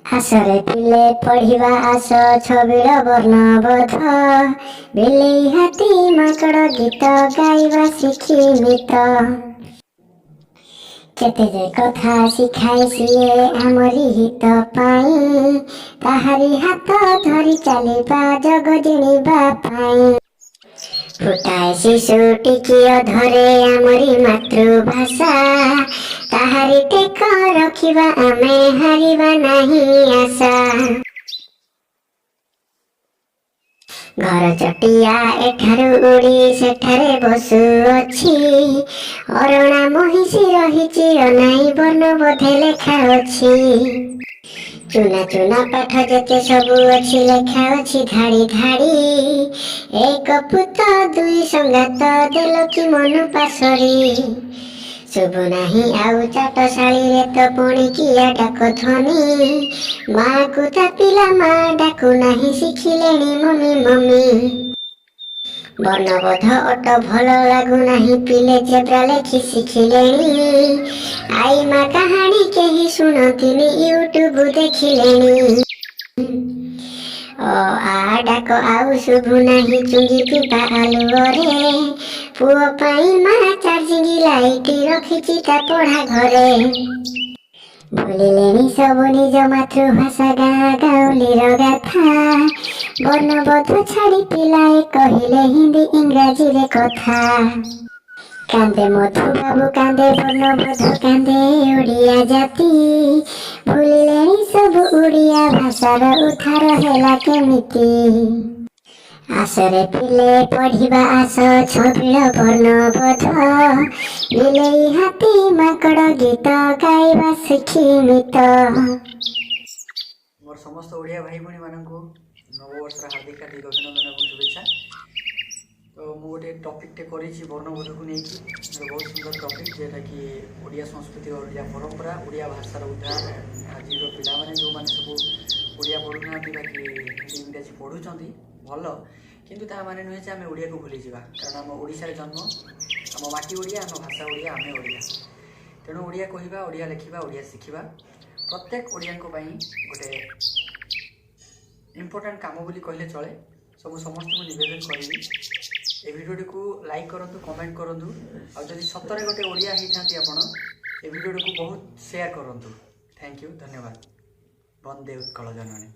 आसरे पिले पढ़िबा आस छबिल वर्णबोध बिलेई हाथी माकड़ गीत गाइबा शिखिमित केते जे कथा शिखाई सिए आमरी हित पाई ताहारी हाथ धरी चलिबा जग जिणिबा पाई फुटाए शिशु टिकिय धरे आमरी मातृभाषा ताहारी टेक रखिबा आमे हारिबा नहीं आशा घर चटिया एठारु उड़ी सेठारे बसु अछि अरणा महिषी रहिछि अनाई वर्णबोधे लेखा अछि चुना चुना पाठ जेते सबु अछि लेखा अछि धाड़ी धाड़ी एक पुत दुई संगात देलो कि मनु पासरी शुभ नाही आउ चाटशाली रे तो पुणी किया डाक ध्वनि माँ को तापिला माँ डाकु नाही शिखिलेणी मम्मी मम्मी वर्णबोध अट भल लागु नाही पिले जेब्रा लेखि शिखिलेणी आई माँ कहानी केही शुणतिनि यूट्यूब देखिलेणी आ डाक आउ शुभु नाही चुंगी पिपा आलुअरे पुओ पाई माँ चार्जिंग लाइट रखिछि ता पढ़ा घरे भूलिलेणी सबु निज मातृभाषा गाँ गाउलीर गाथा वर्णबोध छाड़ी पिलाए कहिले हिंदी इंग्राजी रे कथा कांदे मधु बाबू कांदे वर्णबोध कांदे ओडिया जाति भूलिलेणी सबु ओडिया भाषार उद्धार होला केमिति आसरे पिले पढ़िबा आस छबिल वर्णबोध बिलेई हाथी माकड़ गीत गाइबा शिखिमित मोर समस्त ओडिया भाई भणी मानकु नववर्षर हार्दिक हार्दिक अभिनंदन और शुभेच्छा। तो मु गोटे टॉपिक टे करिछि वर्णबोध को नेकी बहुत सुंदर टॉपिक जेटा कि ओडिया संस्कृति और ओडिया परंपरा ओडिया भाषार उद्धार आज पिला माने जो माने सब ओडिया पढुना बाकी हिंदी इंग्लिश पढुचंती भल किंतु ता माने नुहे जे आमे ओडिया को भूली जिबा कारण हम ओडिसा रे जन्म हम माटी ओडिया हम भाषा ओडिया आमे ओडिया तेणु ओडिया कहिबा ओडिया लिखिबा ओडिया शिखिबा प्रत्येक ओडिया को पई गोटे इम्पोर्टेंट काम बोली कहले चले सब समस्त को निवेदन करी ए वीडियो को लाइक करंतु कमेंट करंतु और जदि सतरे गोटे ओडिया हिथांती आपण ए वीडियो को बहुत शेयर करंतु। थैंक यू धन्यवाद। वंदे उत्कल जननी।